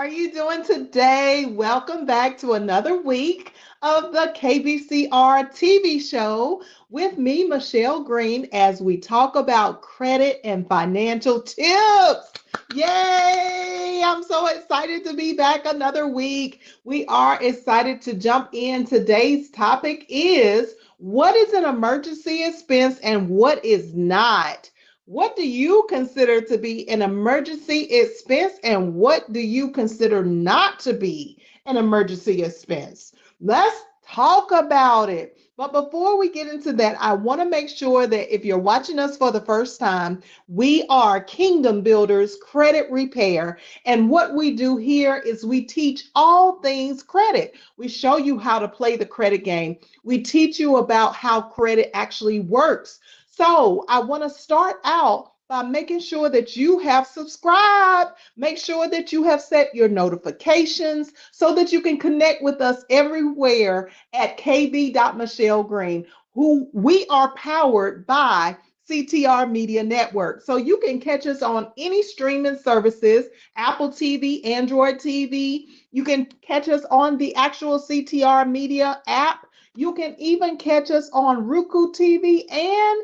are you doing today? Welcome back to another week of the KBCR TV show with me, Michelle Green, as we talk about credit and financial tips. Yay! I'm so excited to be back another week. We are excited to jump in. Today's topic is what is an emergency expense and what is not? What do you consider to be an emergency expense and what do you consider not to be an emergency expense? Let's talk about it. But before we get into that, I want to make sure that if you're watching us for the first time, we are Kingdom Builders Credit Repair. And what we do here is we teach all things credit. We show you how to play the credit game. We teach you about how credit actually works. So I want to start out by making sure that you have subscribed. Make sure that you have set your notifications so that you can connect with us everywhere at kb.michellegreen, who we are powered by CTR Media Network. So you can catch us on any streaming services, Apple TV, Android TV. You can catch us on the actual CTR Media app. You can even catch us on Roku TV and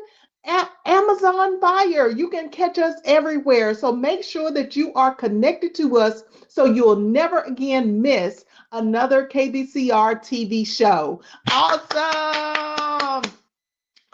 Amazon Fire. You can catch us everywhere. So make sure that you are connected to us so you'll never again miss another KBCR TV show. Awesome.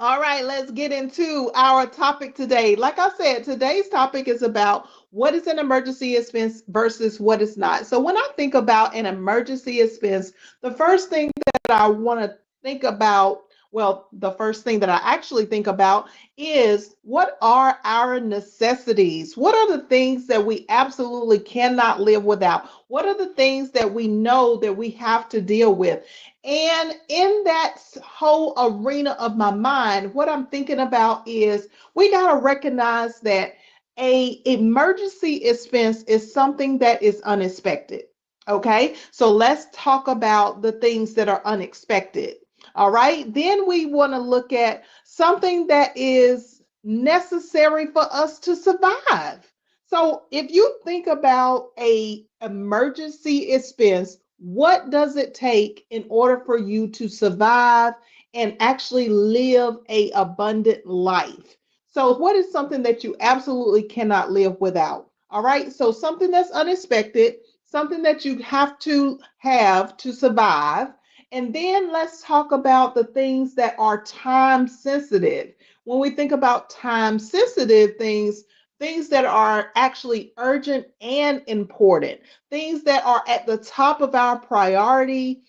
All right, let's get into our topic today. Like I said, today's topic is about what is an emergency expense versus what is not. So when I think about an emergency expense, the first thing that I want to think about, well, the first thing that I actually think about is what are our necessities? What are the things that we absolutely cannot live without? What are the things that we know that we have to deal with? And in that whole arena of my mind, what I'm thinking about is we got to recognize that a emergency expense is something that is unexpected. Okay, so let's talk about the things that are unexpected. All right, then we want to look at something that is necessary for us to survive. So if you think about a emergency expense, what does it take in order for you to survive and actually live a abundant life? So what is something that you absolutely cannot live without? All right, so something that's unexpected, something that you have to survive. And then let's talk about the things that are time sensitive. When we think about time sensitive things, things that are actually urgent and important, things that are at the top of our priority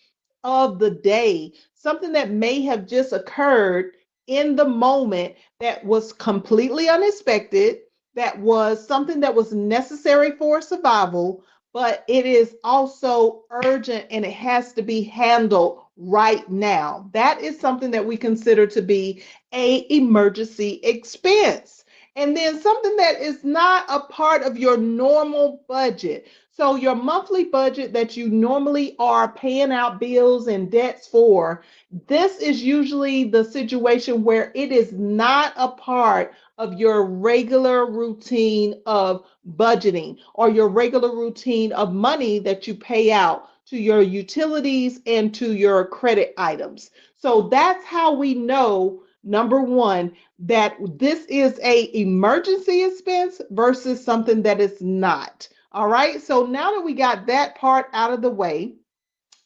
of the day, something that may have just occurred in the moment that was completely unexpected, that was something that was necessary for survival, but it is also urgent and it has to be handled right now. That is something that we consider to be a emergency expense. And then something that is not a part of your normal budget. So your monthly budget that you normally are paying out bills and debts for, this is usually the situation where it is not a part of your regular routine of budgeting or your regular routine of money that you pay out to your utilities and to your credit items. So that's how we know, number one, that this is a emergency expense versus something that is not. All right. So now that we got that part out of the way,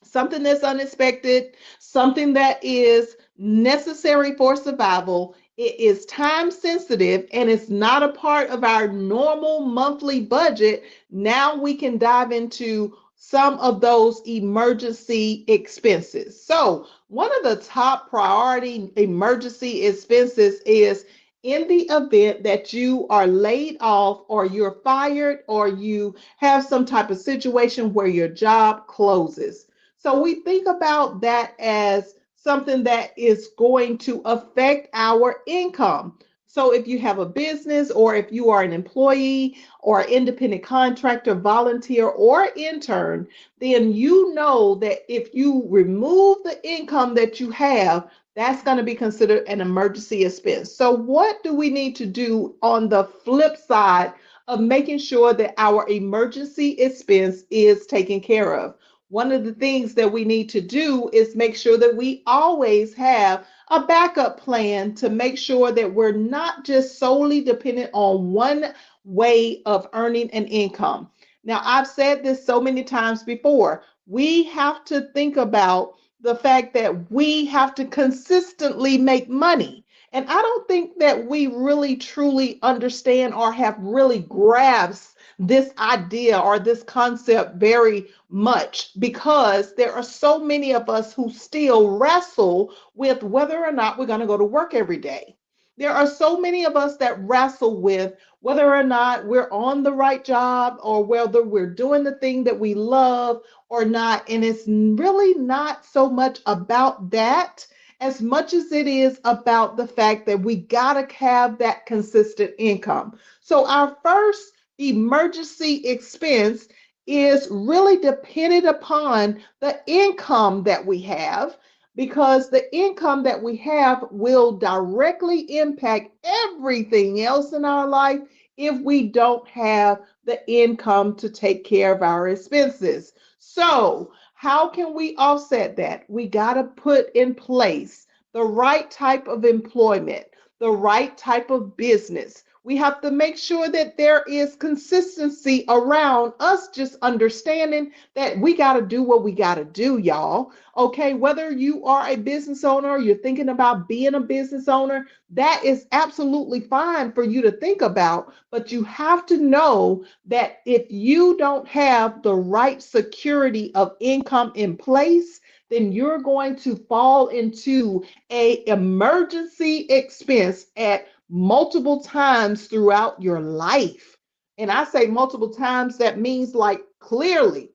something that's unexpected, something that is necessary for survival, it is time sensitive and it's not a part of our normal monthly budget. Now we can dive into some of those emergency expenses. So, one of the top priority emergency expenses is in the event that you are laid off or you're fired or you have some type of situation where your job closes. So we think about that as something that is going to affect our income. So if you have a business or if you are an employee or independent contractor, volunteer, or intern, then you know that if you remove the income that you have, that's going to be considered an emergency expense. So what do we need to do on the flip side of making sure that our emergency expense is taken care of. One of the things that we need to do is make sure that we always have a backup plan to make sure that we're not just solely dependent on one way of earning an income. Now, I've said this so many times before. We have to think about the fact that we have to consistently make money. And I don't think that we really truly understand or have really grasped this idea or this concept very much, because there are so many of us who still wrestle with whether or not we're going to go to work every day. There are so many of us that wrestle with whether or not we're on the right job or whether we're doing the thing that we love or not. And it's really not so much about that as much as it is about the fact that we got to have that consistent income. So our first emergency expense is really dependent upon the income that we have, because the income that we have will directly impact everything else in our life if we don't have the income to take care of our expenses. So, how can we offset that? We got to put in place the right type of employment, the right type of business. We have to make sure that there is consistency around us just understanding that we got to do what we got to do, y'all. Okay, whether you are a business owner, you're thinking about being a business owner, that is absolutely fine for you to think about. But you have to know that if you don't have the right security of income in place, then you're going to fall into a emergency expense at multiple times throughout your life. And I say multiple times, that means like clearly,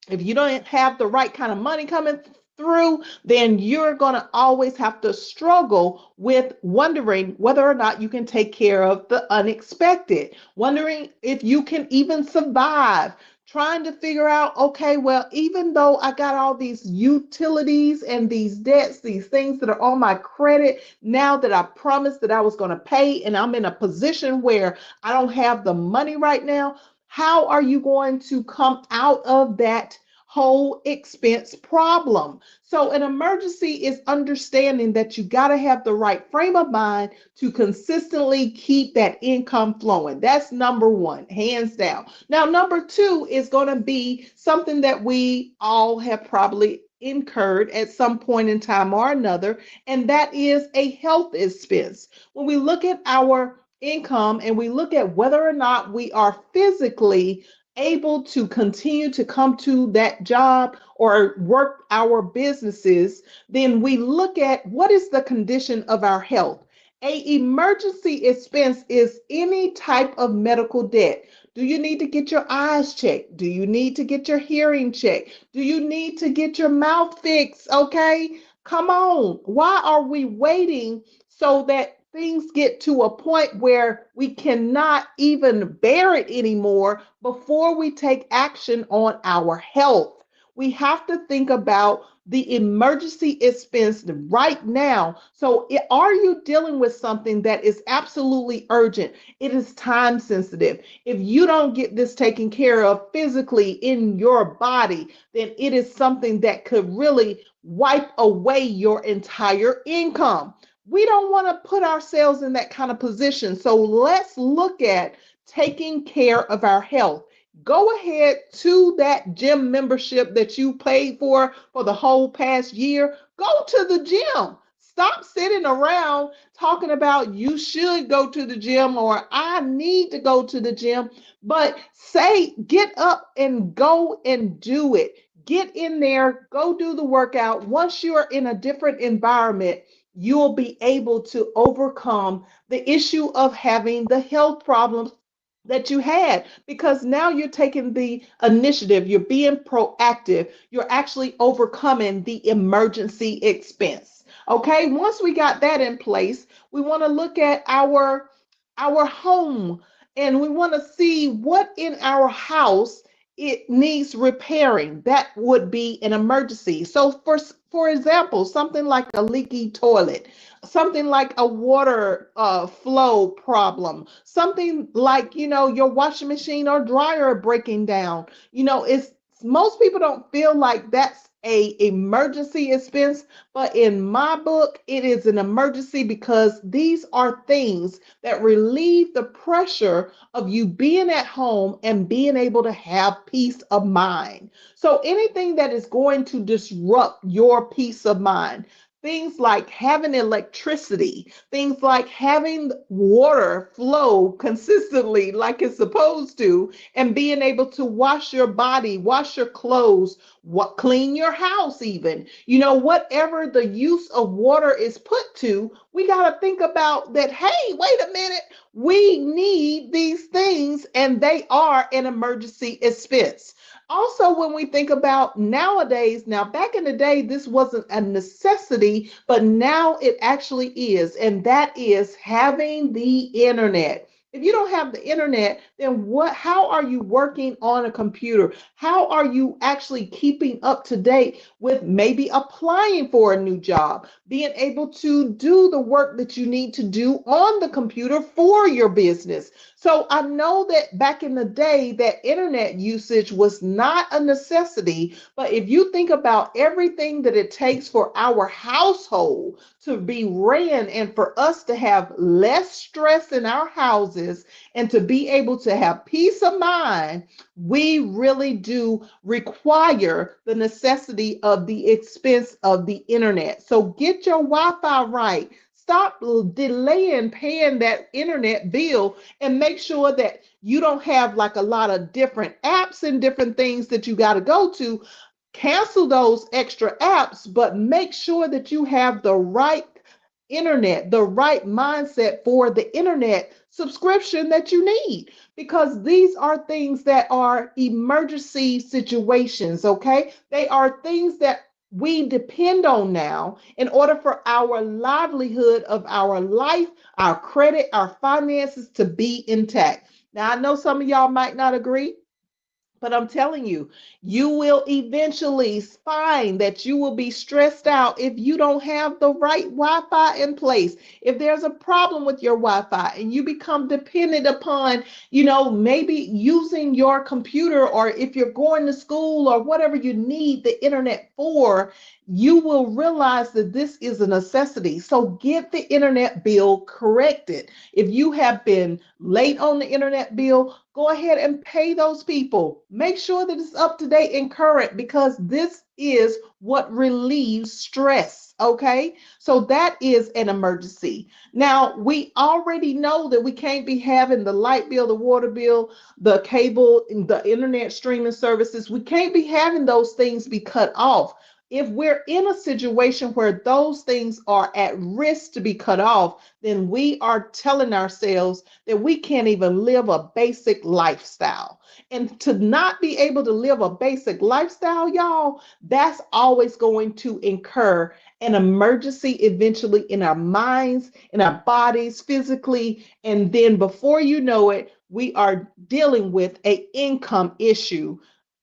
if you don't have the right kind of money coming through, then you're going to always have to struggle with wondering whether or not you can take care of the unexpected, wondering if you can even survive, trying to figure out, okay, well, even though I got all these utilities and these debts, these things that are on my credit, now that I promised that I was going to pay, and I'm in a position where I don't have the money right now, how are you going to come out of that whole expense problem? So, an emergency is understanding that you got to have the right frame of mind to consistently keep that income flowing. That's number one, hands down. Now, number two is going to be something that we all have probably incurred at some point in time or another, and that is a health expense. When we look at our income and we look at whether or not we are physically able to continue to come to that job or work our businesses, then we look at what is the condition of our health. A emergency expense is any type of medical debt. Do you need to get your eyes checked? Do you need to get your hearing checked? Do you need to get your mouth fixed? Okay, come on. Why are we waiting so that things get to a point where we cannot even bear it anymore before we take action on our health? We have to think about the emergency expense right now. So, are you dealing with something that is absolutely urgent? It is time sensitive. If you don't get this taken care of physically in your body, then it is something that could really wipe away your entire income. We don't want to put ourselves in that kind of position. So let's look at taking care of our health. Go ahead to that gym membership that you paid for the whole past year. Go to the gym. Stop sitting around talking about you should go to the gym or I need to go to the gym, but say, get up and go and do it. Get in there, go do the workout. Once you're in a different environment, you'll be able to overcome the issue of having the health problems that you had, because now you're taking the initiative, you're being proactive, you're actually overcoming the emergency expense. Okay, once we got that in place, we want to look at our home, and we want to see what in our house it needs repairing. That would be an emergency. So For example, something like a leaky toilet, something like a water flow problem, something like, your washing machine or dryer breaking down. It's most people don't feel like that's a emergency expense, but in my book, it is an emergency because these are things that relieve the pressure of you being at home and being able to have peace of mind. So anything that is going to disrupt your peace of mind, things like having electricity, things like having water flow consistently like it's supposed to, and being able to wash your body, wash your clothes, clean your house even. Whatever the use of water is put to, we got to think about that. Hey, wait a minute. We need these things and they are an emergency expense. Also, when we think about nowadays, now back in the day, this wasn't a necessity, but now it actually is, and that is having the internet. If you don't have the internet, then how are you working on a computer? How are you actually keeping up to date with maybe applying for a new job, being able to do the work that you need to do on the computer for your business? So I know that back in the day, that internet usage was not a necessity, but if you think about everything that it takes for our household to be ran and for us to have less stress in our houses and to be able to have peace of mind, we really do require the necessity of the expense of the internet. So get your Wi-Fi right. Stop delaying paying that internet bill and make sure that you don't have like a lot of different apps and different things that you got to go to. Cancel those extra apps, but make sure that you have the right internet, the right mindset for the internet subscription that you need, because these are things that are emergency situations, okay? They are things that we depend on now in order for our livelihood of our life, our credit, our finances to be intact. Now, I know some of y'all might not agree, but I'm telling you, you will eventually find that you will be stressed out if you don't have the right Wi Fi in place. If there's a problem with your Wi Fi and you become dependent upon, maybe using your computer, or if you're going to school or whatever you need the internet for, you will realize that this is a necessity. So get the internet bill corrected. If you have been late on the internet bill, go ahead and pay those people. Make sure that it's up to date and current, because this is what relieves stress. Okay, so that is an emergency. Now, we already know that we can't be having the light bill, the water bill, the cable, the internet streaming services. We can't be having those things be cut off. If we're in a situation where those things are at risk to be cut off, then we are telling ourselves that we can't even live a basic lifestyle. And to not be able to live a basic lifestyle, y'all, that's always going to incur an emergency eventually in our minds, in our bodies, physically. And then before you know it, we are dealing with an income issue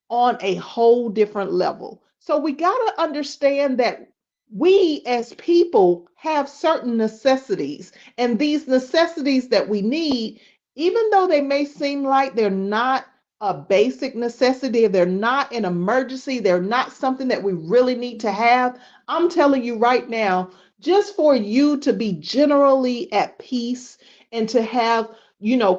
on a whole different level. So we got to understand that we as people have certain necessities, and these necessities that we need, even though they may seem like they're not a basic necessity, they're not an emergency, they're not something that we really need to have. I'm telling you right now, just for you to be generally at peace and to have,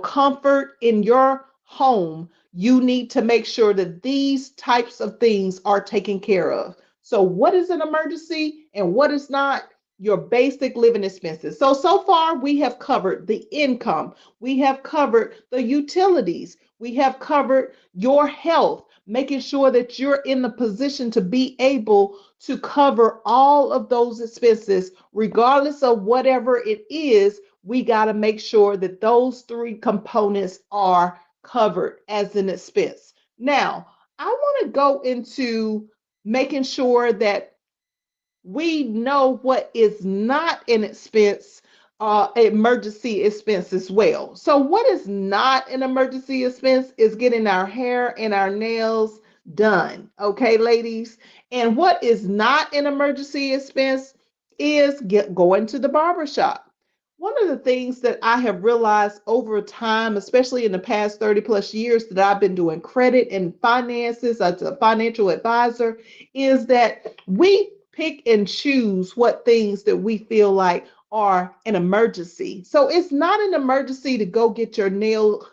comfort in your home, you need to make sure that these types of things are taken care of. So, what is an emergency and what is not? Your basic living expenses. So far, we have covered the income, we have covered the utilities, we have covered your health, making sure that you're in the position to be able to cover all of those expenses, regardless of whatever it is. We got to make sure that those three components are covered as an expense. Now, I want to go into making sure that we know what is not an expense, emergency expense as well. So, what is not an emergency expense is getting our hair and our nails done. Okay, ladies. And what is not an emergency expense is going to the barbershop. One of the things that I have realized over time, especially in the past 30 plus years that I've been doing credit and finances as a financial advisor, is that we pick and choose what things that we feel like are an emergency. So it's not an emergency to go get your nail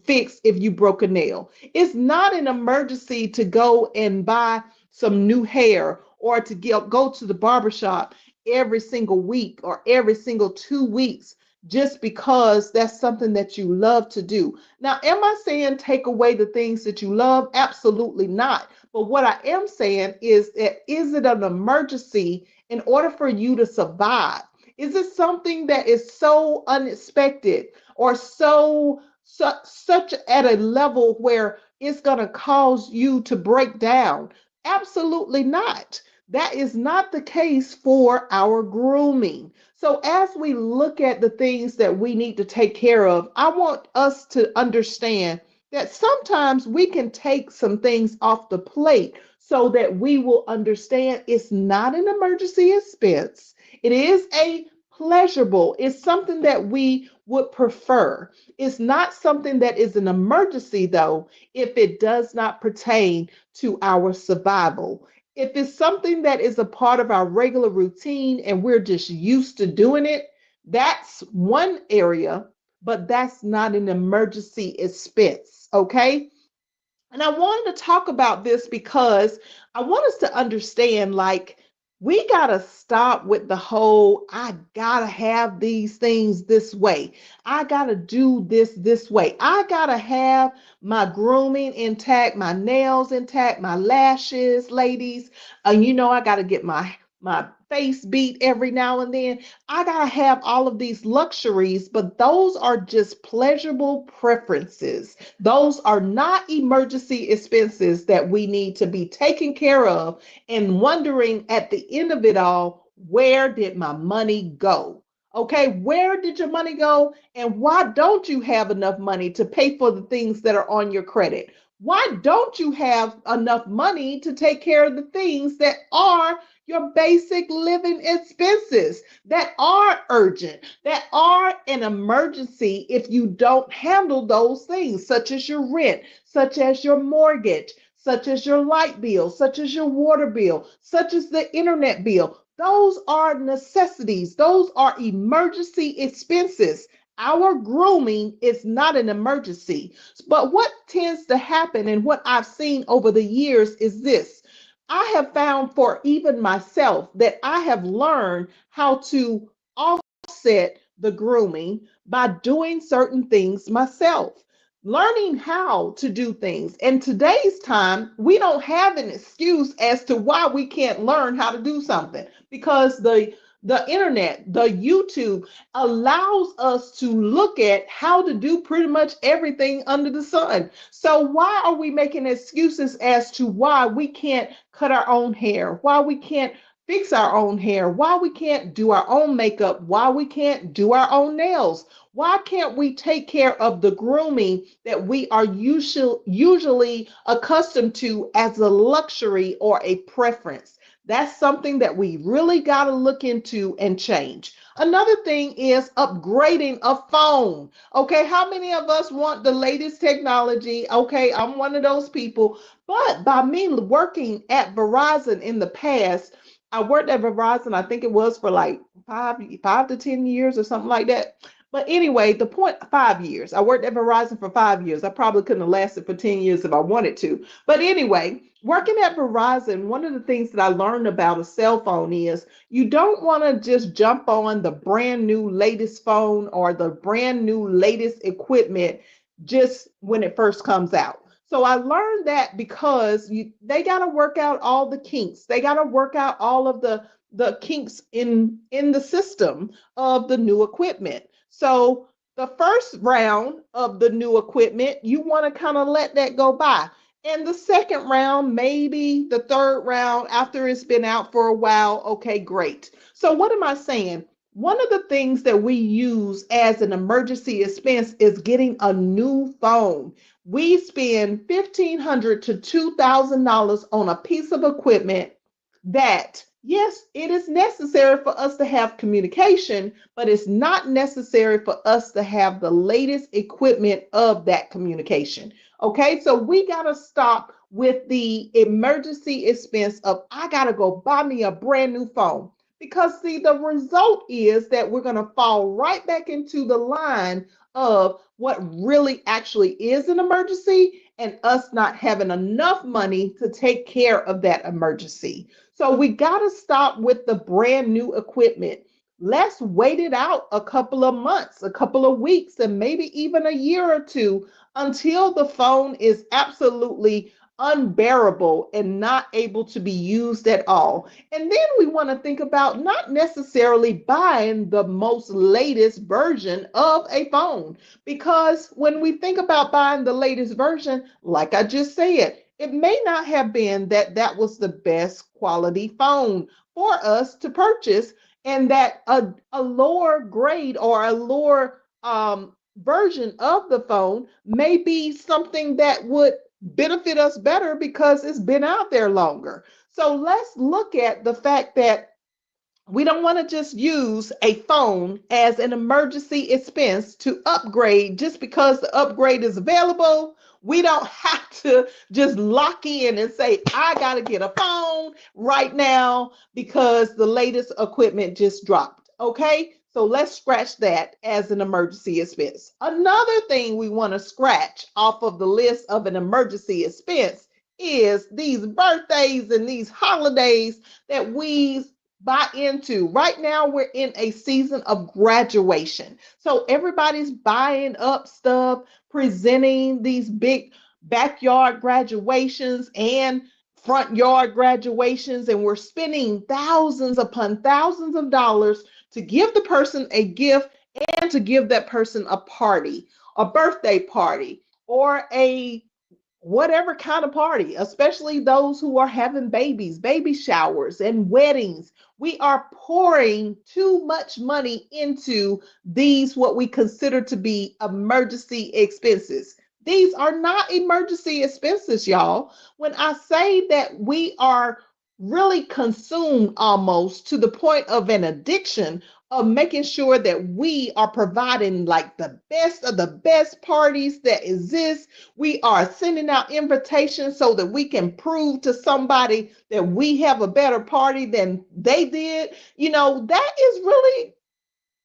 fixed if you broke a nail. It's not an emergency to go and buy some new hair or to go to the barbershop every single week or every single 2 weeks just because that's something that you love to do. Now, am I saying take away the things that you love? Absolutely not. But what I am saying is that is it an emergency in order for you to survive? Is it something that is so unexpected or such at a level where it's going to cause you to break down? Absolutely not. That is not the case for our grooming. So, as we look at the things that we need to take care of, I want us to understand that sometimes we can take some things off the plate so that we will understand it's not an emergency expense. It is a pleasurable, it's something that we would prefer. It's not something that is an emergency, though, if it does not pertain to our survival. If it's something that is a part of our regular routine and we're just used to doing it, that's one area, but that's not an emergency expense, okay? And I wanted to talk about this because I want us to understand like, we got to stop with the whole, I got to have these things this way. I got to do this way. I got to have my grooming intact, my nails intact, my lashes, ladies. I got to get my face beat every now and then. I got to have all of these luxuries, but those are just pleasurable preferences. Those are not emergency expenses that we need to be taken care of and wondering at the end of it all, where did my money go? Okay, where did your money go? And why don't you have enough money to pay for the things that are on your credit? Why don't you have enough money to take care of the things that are your basic living expenses that are urgent, that are an emergency if you don't handle those things, such as your rent, such as your mortgage, such as your light bill, such as your water bill, such as the internet bill. Those are necessities. Those are emergency expenses. Our grooming is not an emergency. But what tends to happen and what I've seen over the years is this. I have found for even myself that I have learned how to offset the grooming by doing certain things myself, learning how to do things. In today's time, we don't have an excuse as to why we can't learn how to do something because the internet, the YouTube allows us to look at how to do pretty much everything under the sun. So why are we making excuses as to why we can't cut our own hair, why we can't fix our own hair, why we can't do our own makeup, why we can't do our own nails? Why can't we take care of the grooming that we are usually accustomed to as a luxury or a preference? That's something that we really got to look into and change. Another thing is upgrading a phone. Okay, how many of us want the latest technology? Okay, I'm one of those people. But by me working at Verizon in the past, I worked at Verizon, I think it was for like five to 10 years or something like that. But anyway, the point, 5 years. I worked at Verizon for 5 years. I probably couldn't have lasted for 10 years if I wanted to. But anyway, working at Verizon, one of the things that I learned about a cell phone is you don't want to just jump on the brand new latest phone or the brand new latest equipment just when it first comes out. So I learned that because they got to work out all the kinks. They got to work out all of the kinks in the system of the new equipment. So the first round of the new equipment, you want to kind of let that go by. And the second round, maybe the third round after it's been out for a while, okay, great. So what am I saying? One of the things that we use as an emergency expense is getting a new phone. We spend $1,500 to $2,000 on a piece of equipment that yes, it is necessary for us to have communication, but it's not necessary for us to have the latest equipment of that communication. Okay, so we got to stop with the emergency expense of I got to go buy me a brand new phone. Because, see, the result is that we're going to fall right back into the line of what really actually is an emergency and us not having enough money to take care of that emergency. So we got to stop with the brand new equipment. Let's wait it out a couple of months, a couple of weeks, and maybe even a year or two until the phone is absolutely unbearable and not able to be used at all. And then we want to think about not necessarily buying the most latest version of a phone. Because when we think about buying the latest version, like I just said, it may not have been that that was the best quality phone for us to purchase, and that a lower grade or a lower version of the phone may be something that would benefit us better because it's been out there longer. So let's look at the fact that we don't want to just use a phone as an emergency expense to upgrade just because the upgrade is available. We don't have to just lock in and say, I got to get a phone right now because the latest equipment just dropped. Okay, so let's scratch that as an emergency expense. Another thing we want to scratch off of the list of an emergency expense is these birthdays and these holidays that we buy into. Right now, we're in a season of graduation. So everybody's buying up stuff, presenting these big backyard graduations and front yard graduations, and we're spending thousands upon thousands of dollars to give the person a gift and to give that person a party, a birthday party, or a whatever kind of party, especially those who are having babies, baby showers, and weddings. We are pouring too much money into these, what we consider to be emergency expenses. These are not emergency expenses, y'all. When I say that we are really consumed almost to the point of an addiction of making sure that we are providing like the best of the best parties that exist, we are sending out invitations so that we can prove to somebody that we have a better party than they did. That is really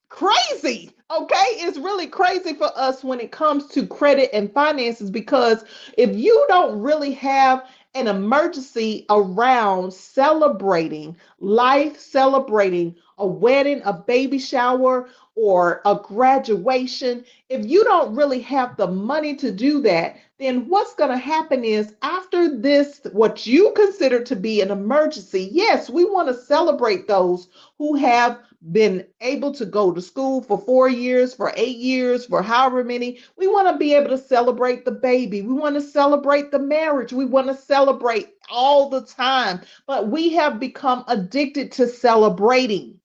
crazy. Okay, it's really crazy for us when it comes to credit and finances, because if you don't really have an emergency around celebrating life, celebrating a wedding, a baby shower, or a graduation, if you don't really have the money to do that, then what's going to happen is after this, what you consider to be an emergency, yes, we want to celebrate those who have been able to go to school for 4 years, for 8 years, for however many. We want to be able to celebrate the baby. We want to celebrate the marriage. We want to celebrate all the time. But we have become addicted to celebrating.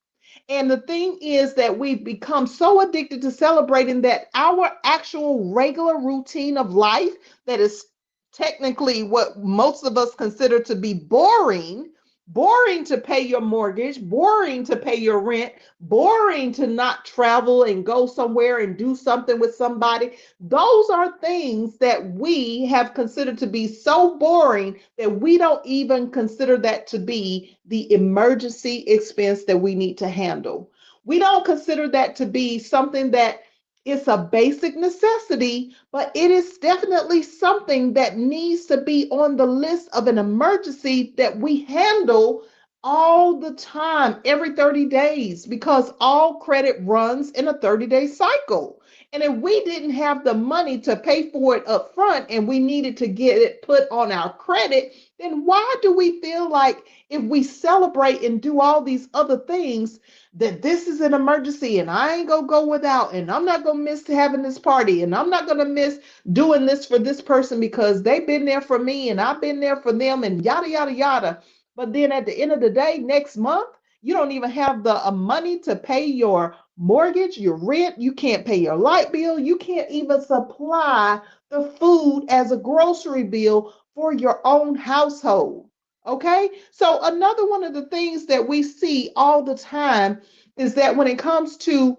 And the thing is that we've become so addicted to celebrating that our actual regular routine of life, that is technically what most of us consider to be boring, boring to pay your mortgage, boring to pay your rent, boring to not travel and go somewhere and do something with somebody. Those are things that we have considered to be so boring that we don't even consider that to be the emergency expense that we need to handle. We don't consider that to be something that is a basic necessity, but it is definitely something that needs to be on the list of an emergency that we handle all the time, every 30 days, because all credit runs in a 30-day cycle. And if we didn't have the money to pay for it up front and we needed to get it put on our credit, then why do we feel like if we celebrate and do all these other things, that this is an emergency and I ain't gonna go without, and I'm not gonna miss having this party, and I'm not gonna miss doing this for this person because they've been there for me and I've been there for them, and yada, yada, yada. But then at the end of the day, next month, you don't even have the money to pay your mortgage, your rent. You can't pay your light bill. You can't even supply the food as a grocery bill for your own household. Okay. So another one of the things that we see all the time is that when it comes to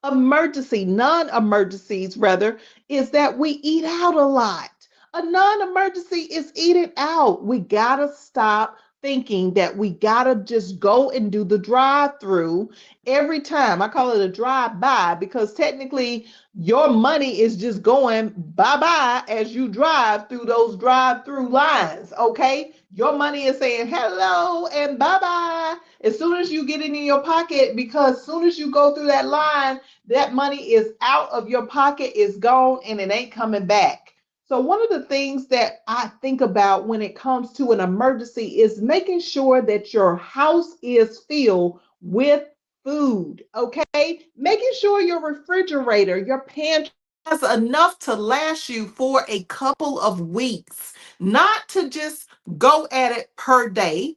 non-emergencies rather, is that we eat out a lot. A non-emergency is eating out. We gotta stop thinking that we gotta just go and do the drive-through every time. I call it a drive-by because technically your money is just going bye-bye as you drive through those drive-through lines. Okay, your money is saying hello and bye-bye as soon as you get it in your pocket, because as soon as you go through that line, that money is out of your pocket, is gone, and it ain't coming back. So, one of the things that I think about when it comes to an emergency is making sure that your house is filled with food, okay? Making sure your refrigerator, your pantry has enough to last you for a couple of weeks, not to just go at it per day.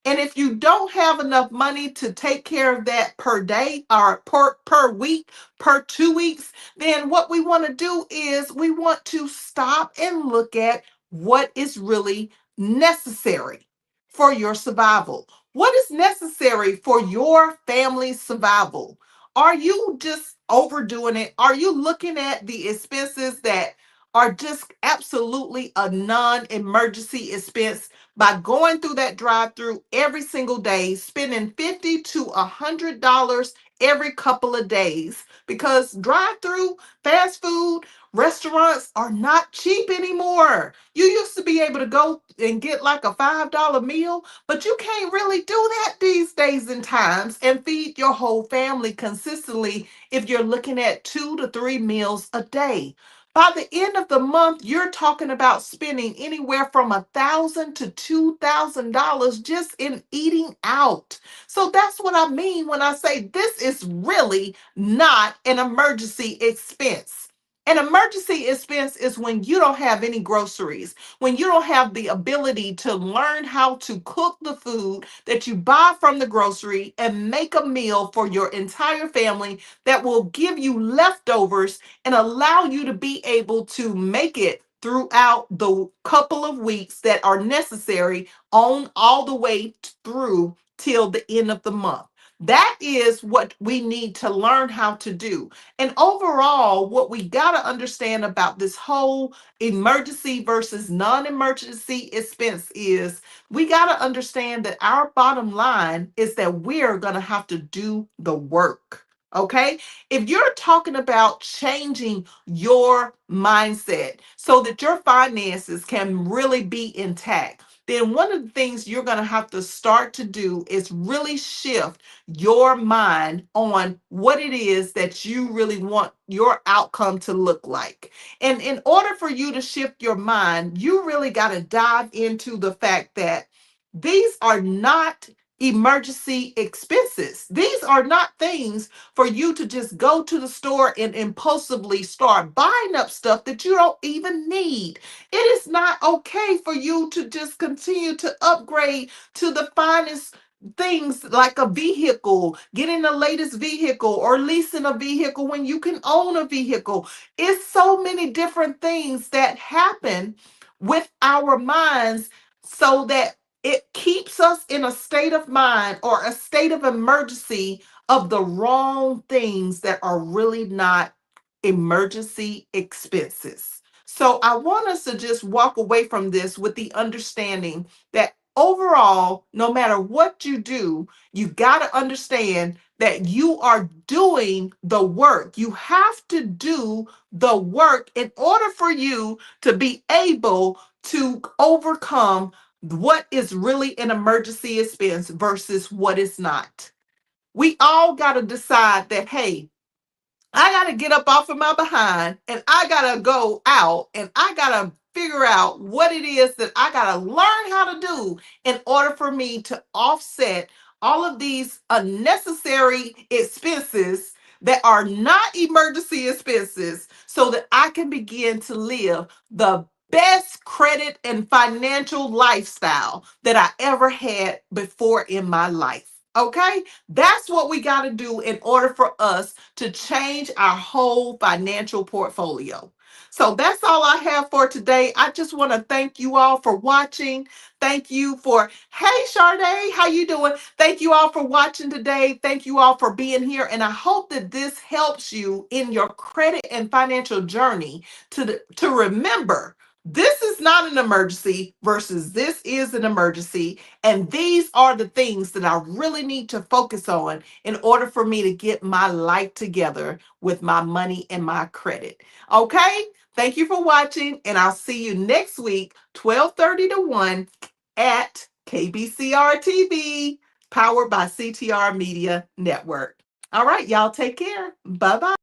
And if you don't have enough money to take care of that per day or per week, per 2 weeks, then what we want to do is we want to stop and look at what is really necessary for your survival. What is necessary for your family's survival? Are you just overdoing it? Are you looking at the expenses that are just absolutely a non emergency expense by going through that drive through every single day, spending $50 to $100 every couple of days? Because drive through fast food restaurants are not cheap anymore. You used to be able to go and get like a $5 meal, but you can't really do that these days and times and feed your whole family consistently if you're looking at 2 to 3 meals a day. By the end of the month, you're talking about spending anywhere from $1,000 to $2,000 just in eating out. So that's what I mean when I say this is really not an emergency expense. An emergency expense is when you don't have any groceries, when you don't have the ability to learn how to cook the food that you buy from the grocery and make a meal for your entire family that will give you leftovers and allow you to be able to make it throughout the couple of weeks that are necessary on all the way through till the end of the month. That is what we need to learn how to do. And overall, what we got to understand about this whole emergency versus non emergency expense is we got to understand that our bottom line is that we're going to have to do the work. Okay. If you're talking about changing your mindset so that your finances can really be intact, then one of the things you're going to have to start to do is really shift your mind on what it is that you really want your outcome to look like. And in order for you to shift your mind, you really got to dive into the fact that these are not emergency expenses. These are not things for you to just go to the store and impulsively start buying up stuff that you don't even need. It is not okay for you to just continue to upgrade to the finest things like a vehicle, getting the latest vehicle or leasing a vehicle when you can own a vehicle. It's so many different things that happen with our minds so that it keeps us in a state of mind or a state of emergency of the wrong things that are really not emergency expenses. So I want us to just walk away from this with the understanding that overall, no matter what you do, you got to understand that you are doing the work. You have to do the work in order for you to be able to overcome what is really an emergency expense versus what is not. We all got to decide that, hey, I got to get up off of my behind and I got to go out and I got to figure out what it is that I got to learn how to do in order for me to offset all of these unnecessary expenses that are not emergency expenses so that I can begin to live the best credit and financial lifestyle that I ever had before in my life. Okay? That's what we got to do in order for us to change our whole financial portfolio. So that's all I have for today. I just want to thank you all for watching. Thank you for, hey Sade, how you doing? Thank you all for watching today. Thank you all for being here. And I hope that this helps you in your credit and financial journey to remember this is not an emergency versus this is an emergency. And these are the things that I really need to focus on in order for me to get my life together with my money and my credit. Okay? Thank you for watching, and I'll see you next week, 12:30 to 1 at KBCR TV, powered by CTR Media Network. All right, y'all take care. Bye-bye.